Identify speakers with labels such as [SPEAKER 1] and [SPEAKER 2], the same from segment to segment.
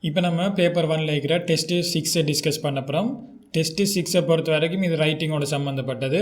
[SPEAKER 1] இப்போ நம்ம பேப்பர் 1ல் இருக்கிற டெஸ்ட்டு 6 டிஸ்கஸ் பண்ண அப்புறம் டெஸ்ட்டு 6 பொறுத்த வரைக்கும் இது ரைட்டிங்கோட சம்மந்தப்பட்டது.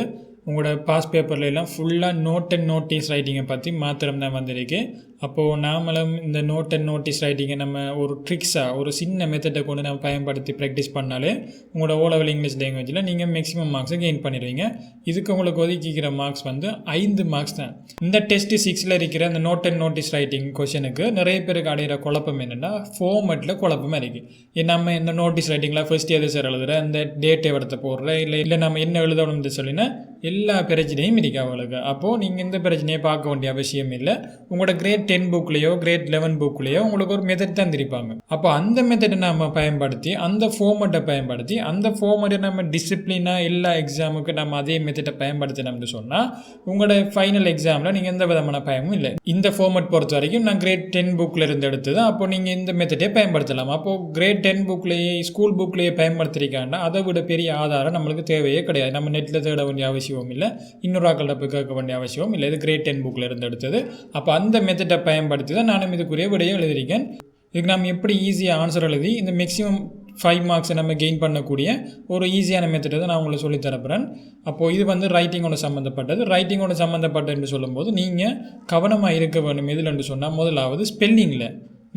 [SPEAKER 1] உங்களோட பாஸ் பேப்பரில் எல்லாம் ஃபுல்லாக நோட் அண்ட் நோட்டீஸ் ரைட்டிங்கை பற்றி மாத்திரம் தான் வந்திருக்கு. அப்போது நாமளும் இந்த நோட் அண்ட் நோட்டீஸ் ரைட்டிங்கை நம்ம ஒரு ட்ரிக்ஸாக ஒரு சின்ன மெத்தடை கொண்டு நம்ம பயன்படுத்தி ப்ராக்டிஸ் பண்ணாலே உங்களோட ஓ லெவல் இங்கிலீஷ் லாங்குவேஜில் நீங்கள் மேக்ஸிமம் மார்க்ஸை கெயின் பண்ணிடுவீங்க. இதுக்கு உங்களுக்கு ஒதுக்கிக்கிற மார்க்ஸ் வந்து 5 மார்க்ஸ் தான். இந்த டெஸ்ட்டு 6ல் இருக்கிற அந்த நோட் அண்ட் நோட்டீஸ் ரைட்டிங் கொஷனுக்கு நிறைய பேருக்கு அடையிற குழப்பம் என்னென்னா ஃபார்மெட்டில் குழப்பமாக இருக்குது. நம்ம இந்த நோட்டீஸ் ரைட்டிங்கில் ஃபர்ஸ்ட் எது சார் எழுதுகிற இந்த டேட் எவ்வளத்தை போடுற இல்லை நம்ம என்ன எழுதணும்னு சொல்லினா எல்லா பிரச்சனையும் இருக்கு அவங்களுக்கு. அப்போது நீங்கள் இந்த பிரச்சனையை பார்க்க வேண்டிய அவசியம் இல்லை. உங்களோட கிரேட் 10 புக்லேயோ கிரேட் 11 புக்லேயோ உங்களுக்கு ஒரு மெத்தட் தான் திரிப்பாங்க. அப்போ அந்த மெத்தடை நம்ம பயன்படுத்தி அந்த ஃபார்மெட்டை பயன்படுத்தி அந்த ஃபார்மெட்டை நம்ம டிசிப்ளினாக எல்லா எக்ஸாமுக்கு நம்ம அதே மெத்தடை பயன்படுத்தினோம்னு சொன்னால் உங்களோட ஃபைனல் எக்ஸாமில் நீங்கள் எந்த விதமான பயமும் இல்லை. இந்த ஃபார்மெட் பொறுத்த வரைக்கும் நான் கிரேட் 10 புக்கில் இருந்து எடுத்தது. அப்போ நீங்கள் இந்த மெத்தடே பயன்படுத்தலாம். அப்போது கிரேட் 10 புக்லேயே ஸ்கூல் புக்லேயே பயன்படுத்திருக்காங்கன்னா அதை விட பெரிய ஆதாரம் நம்மளுக்கு தேவையே கிடையாது. நம்ம நெட்டில் தேட வேண்டிய அவசியம் இல்லை, இன்னொரு ஆக்களில் போய் கேட்க வேண்டிய அவசியம் இல்லை. இது கிரேட் 10 புக்கில் இருந்து எடுத்தது. அப்போ அந்த மெத்தடை பயன்படுத்தி தான் நானும் இதுக்குரிய விடையை எழுதியிருக்கேன். இதுக்கு நம்ம எப்படி ஈஸியாக ஆன்சர் எழுதி இந்த மேக்ஸிமம் 5 மார்க்ஸை நம்ம கெயின் பண்ணக்கூடிய ஒரு ஈஸியான மெத்தடை தான் நான் உங்களுக்கு சொல்லித்தரப்போகிறேன். அப்போது இது வந்து ரைட்டிங்கோட சம்மந்தப்பட்டது. ரைட்டிங்கோட சம்மந்தப்பட்டதுன்னு சொல்லும்போது நீங்கள் கவனமாக இருக்க வேண்டும். எதுலன்னு சொன்னால் முதலாவது ஸ்பெல்லிங்கில்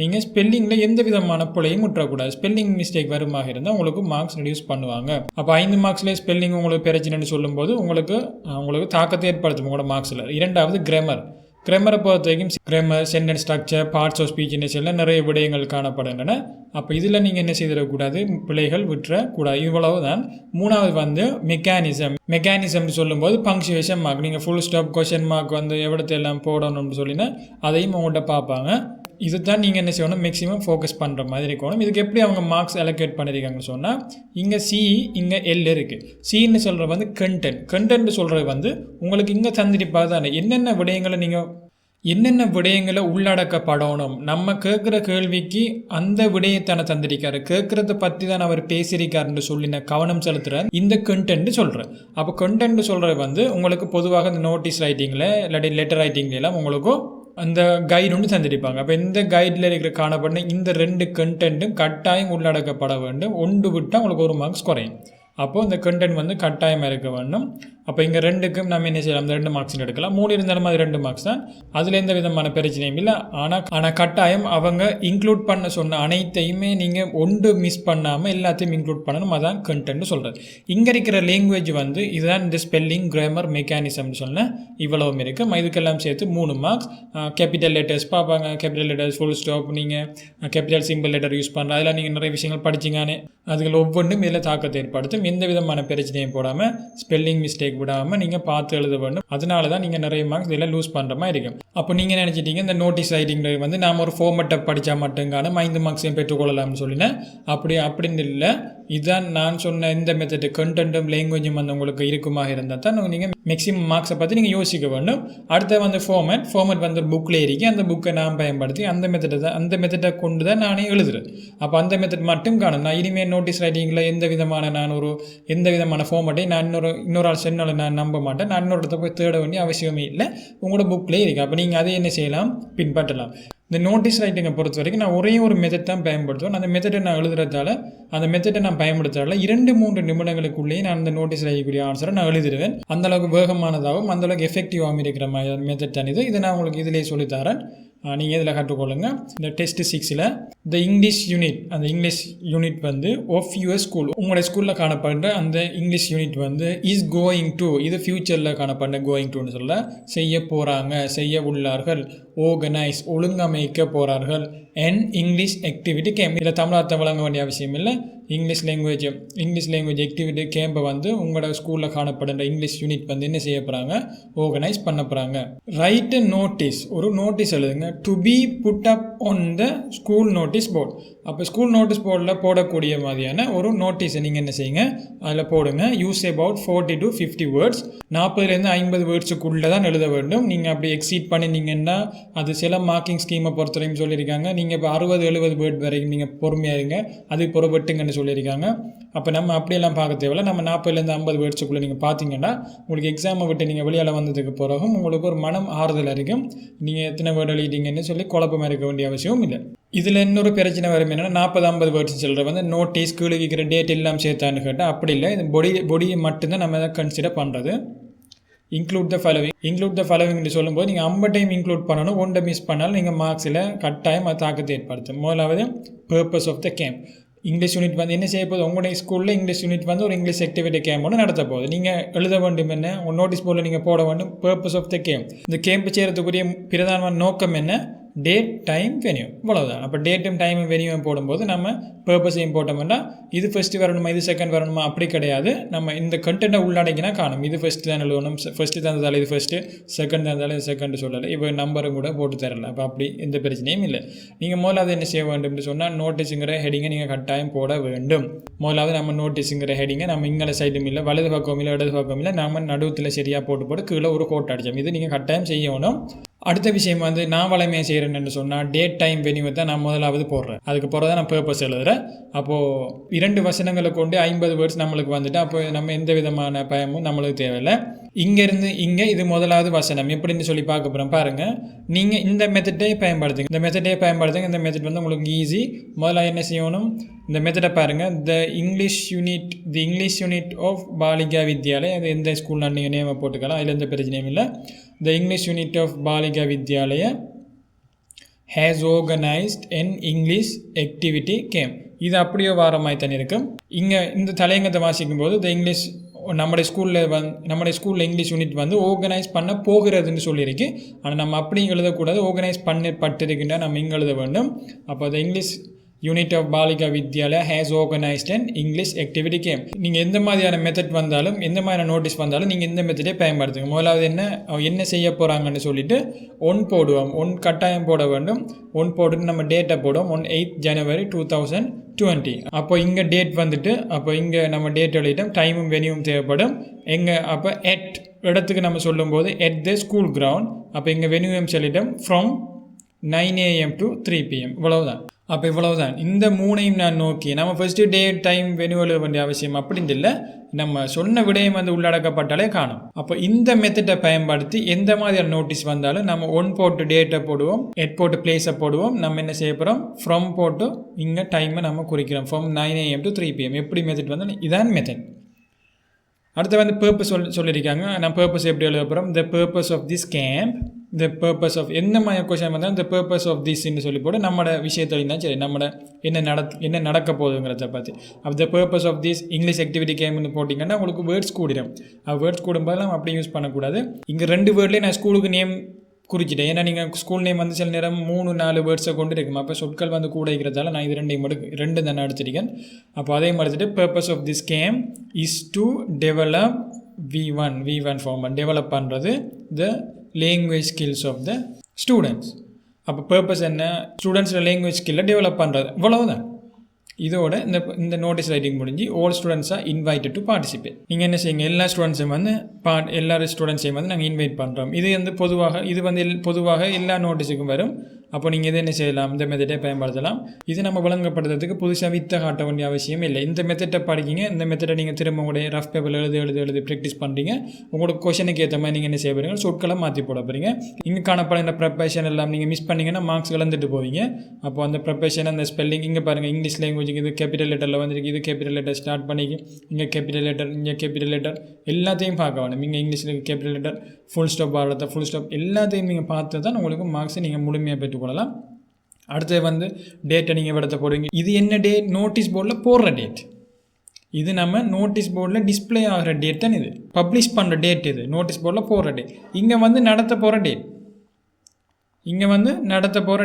[SPEAKER 1] நீங்கள் ஸ்பெல்லிங்கில் எந்த விதமான பிழையும் விட்டுறக்கூடாது. ஸ்பெல்லிங் மிஸ்டேக் வருமாக இருந்தால் உங்களுக்கு மார்க்ஸ் ரெடியூஸ் பண்ணுவாங்க. அப்போ 5 மார்க்ஸ்லேயே ஸ்பெல்லிங் உங்களுக்கு பிரச்சனைன்னு சொல்லும்போது உங்களுக்கு தாக்கத்தை ஏற்படுத்தும் உங்களோட மார்க்ஸில். இரண்டாவது கிராமரை பொறுத்த வரைக்கும் grammar, sentence structure, parts of speech எல்லாம் நிறைய விடயங்கள் காணப்படுகின்றன. அப்போ இதில் நீங்கள் என்ன செய்திடக்கூடாது, பிழைகள் விட்டுறக்கூடாது. இவ்வளவு தான். மூணாவது வந்து மெக்கானிசம் சொல்லும்போது பங்க்சுவேஷன் மார்க். நீங்கள் ஃபுல் ஸ்டாப், கொஷன் மார்க் வந்து எவ்வளோத்தை எல்லாம் போடணும்னு சொல்லினா அதையும் உங்கள்கிட்ட பார்ப்பாங்க. இது தான் நீங்கள் என்ன செய்யணும், மேக்ஸிமம் ஃபோக்கஸ் பண்ணுற மாதிரி இருக்கணும். இதுக்கு எப்படி அவங்க மார்க்ஸ் அலோகேட் பண்ணியிருக்காங்கன்னு சொன்னால் இங்கே சி, இங்கே எல் இருக்குது. சின்னு சொல்கிறது வந்து கண்டென்ட் சொல்கிறது வந்து உங்களுக்கு இங்கே தந்திருப்பாக தானே என்னென்ன விடயங்களை உள்ளடக்கப்படணும். நம்ம கேட்குற கேள்விக்கு அந்த விடயத்தான தந்திருக்காரு, கேட்குறத பற்றி தான் அவர் பேசியிருக்காருன்னு சொல்லி நான் கவனம் செலுத்துகிறேன். இந்த கண்டென்ட் சொல்கிறேன். அப்போ கண்டென்ட் சொல்கிறது வந்து உங்களுக்கு பொதுவாக இந்த நோட்டீஸ் ரைட்டிங்கில் இல்லாட்டி லெட்டர் ரைட்டிங்லாம் உங்களுக்கும் அந்த கைடு ஒன்று தந்திருப்பாங்க. அப்போ இந்த கைடில் இருக்கிற காணப்படுற இந்த 2 கண்டென்ட்டும் கட்டாயம் உள்ளடக்கப்பட வேண்டும். ஒன்று விட்டால் உங்களுக்கு 1 மார்க்ஸ் குறையும். அப்போது இந்த கண்டென்ட் வந்து கட்டாயமாக இருக்க வேண்டும். அப்போ இங்கே 2க்கும் நம்ம என்ன செய்யலாம், அந்த 2 மார்க்ஸ் எடுக்கலாம். 3 இருந்தாலும் அது 2 மார்க்ஸ் தான். அதில் எந்த விதமான பிரச்சனையும் இல்லை. ஆனால் கட்டாயம் அவங்க இன்க்ளூட் பண்ண சொன்ன அனைத்தையுமே நீங்கள் ஒன்று மிஸ் பண்ணாமல் எல்லாத்தையும் இன்க்ளூட் பண்ணணும். அதான் கண்டென்ட் சொல்கிறது. இங்கே இருக்கிற லாங்குவேஜ் வந்து இதுதான் இந்த ஸ்பெல்லிங், கிராமர், மெக்கானிசம்னு சொன்ன இவ்வளவும் இருக்குது. இதுக்கெல்லாம் சேர்த்து 3 மார்க்ஸ். கேபிட்டல் லெட்டர்ஸ் பார்ப்பாங்க, கேபிட்டல் லெட்டர்ஸ், ஃபுல் ஸ்டாப், நீங்கள் கேபிட்டல் சிம்பிள் லெட்டர் யூஸ் பண்ணலாம். அதில் நீங்கள் நிறைய விஷயங்கள் படிச்சிங்கானே அதுகள் ஒவ்வொன்றும் இதில் தாக்கத்தை ஏற்படுத்தும். எந்த விதமான பிரச்சனையும் போடாமல், ஸ்பெல்லிங் மிஸ்டேக் விடாமல் நீங்கள் பார்த்து எழுத வேண்டும். அதனால தான் நீங்கள் நிறைய மார்க்ஸ் இதில் லூஸ் பண்ணுற மாதிரி இருக்கும். அப்போ நீங்கள் நினச்சிட்டீங்க இந்த நோட்டீஸ் ரைட்டிங்கில் வந்து நாம் ஒரு ஃபார்மெட்டை படித்தா மட்டுங்கான 5 மார்க்ஸையும் பெற்றுக்கொள்ளலாம்னு சொல்லினேன். அப்படின்னு இல்லை. இதுதான் நான் சொன்ன இந்த மெத்தட். கண்டென்ட்டும் லாங்குவேஜும் வந்து உங்களுக்கு இருக்குமாக இருந்தால் தான் நீங்கள் மேக்ஸிமம் மார்க்ஸை பற்றி நீங்கள் யோசிக்க வேண்டும். அடுத்த வந்து ஃபார்மெட் வந்து புக்கில் இருக்கு. அந்த புக்கை நான் பயன்படுத்தி அந்த மெத்தடை கொண்டு தான் நானே எழுதுறேன். அப்போ அந்த மெத்தட் மட்டும் காணும். நான் இனிமேல் நோட்டீஸ் ரைட்டிங்கில் எந்த விதமான ஃபார்மெட்டை நான் இன்னொரு ஆள் சென்னால் நான் நம்ப மாட்டேன். நான் இன்னொரு இடத்த போய் தேட வேண்டிய அவசியமே இல்லை. உங்களோட புக்கிலே இருக்குது. அப்போ நீங்கள் அதை என்ன செய்யலாம், பின்பற்றலாம். இந்த நோட்டீஸ் ரைட்டிங்கை பொறுத்த வரைக்கும் நான் ஒரே ஒரு மெத்தட் தான் பயன்படுத்துவேன். அந்த மெத்தடை நான் எழுதுறதால, அந்த மெத்தடை நான் பயன்படுத்துறதால 2-3 நிமிடங்களுக்குள்ளேயே நான் அந்த நோட்டீஸ் ரைட்டிக்கூடிய ஆன்சரை நான் எழுதிடுவேன். அந்தளவுக்கு வேகமானதாகவும் அந்தளவுக்கு எஃபெக்டிவாகவும் இருக்கிற மாதிரி மெத்தட் தான் இது. இதை நான் உங்களுக்கு இதிலே சொல்லித்தரேன். நீங்கள் இதில் கற்றுக்கொள்ளுங்க. இந்த டெஸ்ட் 6ல் இந்த இங்கிலீஷ் யூனிட் வந்து ஆஃப் யுவர் ஸ்கூல், உங்களோட ஸ்கூலில் காணப்படுற அந்த இங்கிலீஷ் யூனிட் வந்து இஸ் கோயிங் டு, இது ஃபியூச்சரில் காணப்படுற கோயிங் டுன்னு சொல்ல, செய்ய உள்ளார்கள், ஆர்கனைஸ், ஒழுங்கமைக்க போகிறார்கள், அண்ட் இங்கிலீஷ் ஆக்டிவிட்டி கேம்ப். இதில் தமிழார்த்தம் வழங்க வேண்டிய அவசியம் இல்லை. இங்கிலீஷ் லாங்குவேஜ் ஆக்டிவிட்டி கேம்பை வந்து உங்களோட ஸ்கூலில் காணப்படுற இங்கிலீஷ் யூனிட் வந்து என்ன செய்ய போகிறாங்க, ஆர்கனைஸ் பண்ண போகிறாங்க. ரைட் நோட்டீஸ், ஒரு நோட்டீஸ் எழுதுங்க. To be put up on the school notice board. அப்போ ஸ்கூல் நோட்டீஸ் போர்டில் போடக்கூடிய மாதிரியான ஒரு நோட்டீஸை நீங்கள் என்ன செய்யுங்க, அதில் போடுங்க. Use about 40 to 50 words. 40லேருந்து 50 வேர்ட்ஸுக்குள்ளே தான் எழுத வேண்டும். நீங்கள் அப்படி எக்ஸீட் பண்ணினீங்கன்னா அது சில மார்க்கிங் ஸ்கீமை பொறுத்தவரைக்கும் சொல்லியிருக்காங்க. நீங்கள் இப்போ 60-70 வேர்ட் வரைக்கும் நீங்கள் பொறுமையாக இருங்க, அது பொறுப்பட்டுங்கன்னு சொல்லியிருக்காங்க. அப்போ நம்ம அப்படியெல்லாம் பார்க்க தேவையில்ல. நம்ம 40லேருந்து 50 வேர்ட்ஸுக்குள்ளே நீங்கள் பார்த்தீங்கன்னா உங்களுக்கு எக்ஸாமை விட்டு நீங்கள் வெளியால் வந்ததுக்கு பிறகும் உங்களுக்கு ஒரு மனம் ஆறுதல் இருக்கும். நீங்கள் எத்தனை வேர்டு எழுதிட்டீங்கன்னு சொல்லி குழப்பமாக இருக்க வேண்டிய அவசியமும் இல்லை. இதில் இன்னொரு பிரச்சனை வரும் என்னென்னா 40-50 வேர்ட்ஸ் சொல்கிற வந்து நோட்டீஸ் கீழே வைக்கிற டேட் எல்லாம் சேர்த்தான்னு கேட்டால் அப்படி இல்லை. இது பொடியை மட்டும்தான் நம்ம அதை கன்சிடர் பண்ணுறது. இன்க்ளூட் த ஃபாலோவிங்னு சொல்லும்போது நீங்கள் 50 டைம் இன்க்ளூட் பண்ணணும். ஒன்றை மிஸ் பண்ணாலும் நீங்கள் மார்க்ஸில் கட்டாயம் அது தாக்கத்தை ஏற்படுத்தும். முதலாவது purpose of the camp. English unit வந்து என்ன செய்ய போகுது, உங்களுடைய ஸ்கூலில் இங்கிலீஷ் யூனிட் வந்து ஒரு இங்கிலீஷ் ஆக்டிவிட்டி கேம்ப் ஒன்று நடத்த போகுது. நீங்கள் எழுத வேண்டும் என்ன, உங்கள் நோட்டீஸ் போர்டில் நீங்கள் போட வேண்டும் பர்பஸ் ஆஃப் த கேம்ப். இந்த கேம்ப் செய்கிறதுக்குரிய பிரதானமான நோக்கம் என்ன, டேட் டைம் வென்யூ, இவ்வளவுதான். அப்போ டேட்டும் டைமும் வென்யூவும் போடும்போது நம்ம பர்பஸையும் போட்டோம்னா இது ஃபஸ்ட்டு வரணுமா இது செகண்ட் வரணுமா அப்படி கிடையாது. நம்ம இந்த கண்டென்ட்டை உள்ளடங்கினா காணும். இது ஃபஸ்ட்டு தான் எழுதணும், ஃபஸ்ட்டு தந்ததால் இது ஃபஸ்ட்டு, செகண்ட் தந்தாலும் இது செகண்ட் சொல்லலை. இப்போ நம்பரும் கூட போட்டு தரல. அப்போ அப்படி எந்த பிரச்சனையும் இல்லை. நீங்கள் முதலாவது என்ன செய்ய வேண்டும்னு சொன்னால் நோட்டீஸுங்கிற ஹெடிங்கை நீங்கள் கட்டாயம் போட வேண்டும். முதலாவது நம்ம நோட்டீஸுங்கிற ஹெடிங்கை நம்ம இங்கே சைடும் இல்லை, வலது பக்கம் இல்லை, இடது பக்கம் இல்லை, நம்ம நடுவில் சரியாக போட்டு கீழே ஒரு கோட் அடித்தோம். இது நீங்கள் கட்டாயம் செய்யணும். அடுத்த விஷயம் வந்து நான் வளமையாக செய்கிறேன்னு சொன்னால் டேட் டைம் வென்யூ தான் நான் முதலாவது போடுறேன். அதுக்கு பிறகு தான் நான் பர்பஸ் எழுதுகிறேன். அப்போது 2 வசனங்களை கொண்டு 50 வேர்ட்ஸ் நம்மளுக்கு வந்துட்டு அப்போ நம்ம எந்த விதமான பயமும் நம்மளுக்கு தேவையில்லை. இங்கேருந்து இங்கே இது முதலாவது வசனம் எப்படின்னு சொல்லி பார்க்க போகிறோம். பாருங்கள், நீங்கள் இந்த மெத்தடே பயன்படுத்துங்க. இந்த மெத்தட் வந்து உங்களுக்கு ஈஸி. முதல்ல என்ன செய்யணும், இந்த மெத்தடை பாருங்கள். The English unit of Balika Vidyalaya, அது எந்த ஸ்கூலில் நீங்கள் நேமை போட்டுக்கலாம், அதில் எந்த பிரச்சனையும் இல்லை. The English unit of Balika Vidyalaya has organized an English activity camp. இது அப்படியே வாரமாய் தான் இருக்கும். இங்கே இந்த தலையங்கத்தை வாசிக்கும் போது நம்முடைய ஸ்கூலில் இங்கிலீஷ் யூனிட் வந்து ஆர்கனைஸ் பண்ண போகிறதுன்னு சொல்லியிருக்கு. ஆனால் நம்ம அப்படி எழுதக்கூடாது, ஆர்கனைஸ் பண்ணப்பட்டிருக்கின்ற நம்ம இங்கே எழுத வேண்டும். அப்போ the English unit of Balika Vidyalaya has organised and English activity camp. நீங்கள் எந்த மாதிரியான மெத்தட் வந்தாலும் எந்த மாதிரியான நோட்டீஸ் வந்தாலும் நீங்கள் இந்த மெத்தடே பயன்படுத்துங்க. முதலாவது என்ன செய்ய போகிறாங்கன்னு சொல்லிட்டு போடுவோம். கட்டாயம் போட வேண்டும். போட்டுட்டு நம்ம டேட்டை போடுவோம். 8 ஜனவரி 2020. அப்போ இங்கே டேட் வந்துட்டு அப்போ இங்கே நம்ம டேட் எழுதிட்டோம். டைமும் வென்யூவும் தேவைப்படும். அப்போ இடத்துக்கு நம்ம சொல்லும்போது at the school ground. அப்போ இங்கே வென்யூவும் சொல்லிட்டோம் from 9 AM to 3 PM. இவ்வளவுதான். இந்த 3ஐயும் நான் நோக்கி நம்ம ஃபஸ்ட்டு டேட் டைம் வென்யூ எழுத வேண்டிய அவசியம் அப்படின்னு இல்லை. நம்ம சொன்ன விடயம் வந்து உள்ளடக்கப்பட்டாலே காணும். அப்போ இந்த மெத்தடை பயன்படுத்தி எந்த மாதிரியான நோட்டீஸ் வந்தாலும் நம்ம போட்டு டேட்டை போடுவோம், போட்டு பிளேஸை போடுவோம். நம்ம என்ன செய்ய போகிறோம், ஃப்ரம் போட்டு இங்கே டைமை நம்ம குறிக்கிறோம். From 9 AM to 3 PM. எப்படி மெத்தட் வந்தாலும் இதான் மெத்தட். அடுத்து வந்து பர்பஸ் சொல்லியிருக்காங்க. நான் பர்பஸ் எப்படி எழுத போகிறோம், the purpose of this camp, the purpose of எந்த மாதிரி கொஸ்டின் வந்தாலும் த பர்பஸ் ஆஃப் திஸ்ன்னு சொல்லி போட்டு நம்மளோட விஷயத்தை இருந்தால் சரி, நம்மளோட என்ன நடக்க போகுதுங்கிறத பார்த்து. அப்போ the purpose of this English activity கேம்னு போட்டிங்கன்னா உங்களுக்கு வேர்ட்ஸ் கூடிடும். வேர்ட்ஸ் கூடும்போது நம்ம அப்படி யூஸ் பண்ணக்கூடாது. இங்கே 2 வேர்ட்லேயே நான் ஸ்கூலுக்கு நேம் குறிச்சிட்டேன். ஏன்னா நீங்கள் ஸ்கூல் நேம் வந்து சில நேரம் 3-4 வேர்ட்ஸை கொண்டு இருக்கும். அப்போ சொற்கள் வந்து கூட இருக்கிறதால நான் இது 2 தானே அடிச்சிருக்கேன். அப்போ அதே மாதிரி purpose of this game is to develop V1 form develop பண்ணுறது the language skills of the students. அப்போ பர்பஸ் என்ன, ஸ்டூடெண்ட்ஸோட லாங்குவேஜ் ஸ்கில்லை டெவலப் பண்ணுறது, இவ்வளவுதான். இதோட இந்த நோட்டீஸ் ரைட்டிங் முடிஞ்சு all students are invited to participate. நீங்கள் என்ன செய்யுங்க, எல்லா ஸ்டூடெண்ட்ஸையும் வந்து ஸ்டூடெண்ட்ஸையும் வந்து நாங்கள் இன்வைட் பண்ணுறோம். இது வந்து பொதுவாக எல்லா நோட்டீஸுக்கும் வரும். அப்போ நீங்கள் இதை என்ன செய்யலாம், இந்த மெத்தடை பயன்படுத்தலாம். இது நம்ம விளங்கப்படுத்துறதுக்கு புதுசாக வித்த காட்ட வேண்டிய அவசியம் இல்லை. இந்த மெத்தடை படிக்கிங்க. இந்த மெத்தடை நீங்கள் திரும்ப உங்களுடைய ரஃப் பேப்பர் எழுதி ப்ராக்டிஸ் பண்ணுறீங்க. உங்களுக்கு கொஷனுக்கு ஏற்ற மாதிரி நீங்கள் என்ன செய்ய போகிறீங்க, சொற்களை மாற்றி போட போகிறீங்க. இங்கே காணப்படுற ப்ரிப்பரேஷன் எல்லாம் நீங்கள் மிஸ் பண்ணிங்கன்னா மார்க்ஸ் இழந்துட்டு போவீங்க. அப்போ அந்த ப்ரிப்பரேஷன், அந்த ஸ்பெல்லிங் இங்கே பாருங்கள், இங்கிலீஷ் லாங்குவேஜுக்கு இது கேபிட்டல் லெட்டரில் வந்துருக்கு, இது கேபிட்டல் லெட்டர் ஸ்டார்ட் பண்ணிக்கு, இங்கே கேபிட்டல் லெட்டர், இங்கே கேபிட்டல் லெட்டர் எல்லாத்தையும் பார்க்க வேணும். இங்கே இங்கிலீஷில் கேபிட்டல் லெட்டர், ஃபுல் ஸ்டாப் வார்த்தை, ஃபுல் ஸ்டாப் எல்லாத்தையும் நீங்கள் பார்த்து தான் உங்களுக்கு மார்க்ஸை நீங்கள் முழுமையாக பெற்றுக்கொள்ளலாம். அடுத்து வந்து டேட்டை நீங்கள் விடத்த போடுவீங்க. இது என்ன டேட், நோட்டீஸ் போர்டில் போடுற டேட். இது நம்ம நோட்டீஸ் போர்டில் டிஸ்பிளே ஆகிற டேட் தான். இது பப்ளிஷ் பண்ணுற டேட். இது நோட்டீஸ் போர்டில் போடுற டேட். இங்கே வந்து நடத்த போகிற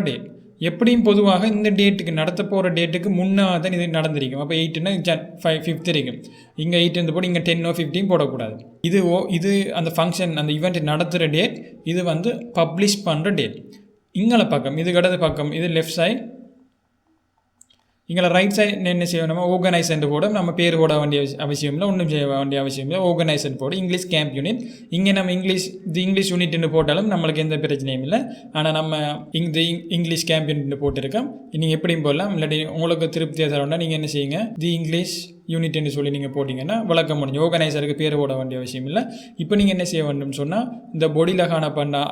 [SPEAKER 1] டேட். எப்படியும் பொதுவாக இந்த டேட்டுக்கு நடத்த போகிற டேட்டுக்கு முன்னாக தான் இது நடந்திருக்கும். அப்போ 8னா 5th இருக்கும். இங்கே 8 இருந்து போட்டு இங்கே 10 or 15 போடக்கூடாது. இது அந்த ஃபங்க்ஷன், அந்த ஈவெண்ட் நடத்துகிற டேட். இது வந்து பப்ளிஷ் பண்ணுற டேட். இங்கே பக்கம், இது இடது பக்கம், இது லெஃப்ட் சைட். இங்கே ரைட் சைடு என்ன செய்யணுமா, ஆர்கனைசன் போட நம்ம பேர் போட வேண்டிய அவசியம் இல்லை, ஒன்றும் செய்ய வேண்டிய அவசியம் இல்லை. ஆர்கனைசன் போட இங்கிலீஷ் கேம்ப் யூனிட். இங்கே நம்ம இங்கிலீஷ் யூனிட்னு போட்டாலும் நம்மளுக்கு எந்த பிரச்சனையும் இல்லை. ஆனால் நம்ம இங்கிலீஷ் கேம்ப் யூனிட்னு போட்டிருக்கோம். நீங்கள் எப்படியும் போடலாம். இல்லாட்டி உங்களுக்கு திருப்தியாக தரணும்னா நீங்கள் என்ன செய்யுங்க, தி இங்கிலீஷ் யூனிட்னு சொல்லி நீங்கள் போட்டிங்கன்னா விளக்கம் முடிஞ்சு. ஆர்கனைசருக்கு பேர் போட வேண்டிய அவசியம் இல்லை. இப்போ நீங்கள் என்ன செய்ய வேண்டும் சொன்னால் இந்த பொடியில் காணப்பட்ட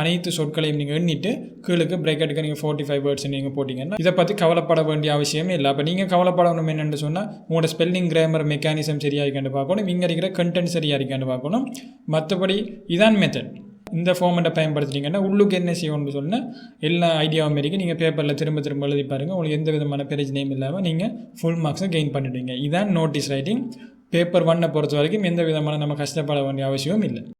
[SPEAKER 1] அனைத்து சொற்களையும் நீங்கள் எண்ணிட்டு கீழுக்கு பிரேக்கெட்டுக்கு நீங்கள் 45 வேர்ட்ஸ் நீங்கள் போட்டிங்கன்னா இதை பற்றி கவலைப்பட வேண்டிய அவசியமே இல்லை. அப்போ நீங்கள் கவலைப்படணும் என்னென்னு சொன்னால் உங்களோட ஸ்பெல்லிங் கிராமர் மெக்கானிசம் சரியாக இருக்கான்னு பார்க்கணும், இங்கே இருக்கிற கண்டென்ட் சரியாக இருக்கான்னு பார்க்கணும். மற்றபடி இதான் மெத்தட். இந்த ஃபார்மெட்டை பயன்படுத்தினீங்கன்னா உள்ளுக்கு என்ன செய்யணும்னு சொன்னால் எல்லா ஐடியாவும் மாரிக்கு நீங்கள் பேப்பரில் திரும்ப திரும்ப எழுதி பாருங்கள். உங்களுக்கு எந்த விதமான பிரச்சனையும் இல்லாமல் நீங்கள் ஃபுல் மார்க்ஸை கெயின் பண்ணிடுவீங்க. இதான் நோட்டீஸ் ரைட்டிங். பேப்பர் 1 பொறுத்த வரைக்கும் எந்த விதமான நம்ம கஷ்டப்பட வேண்டிய அவசியமும் இல்லை.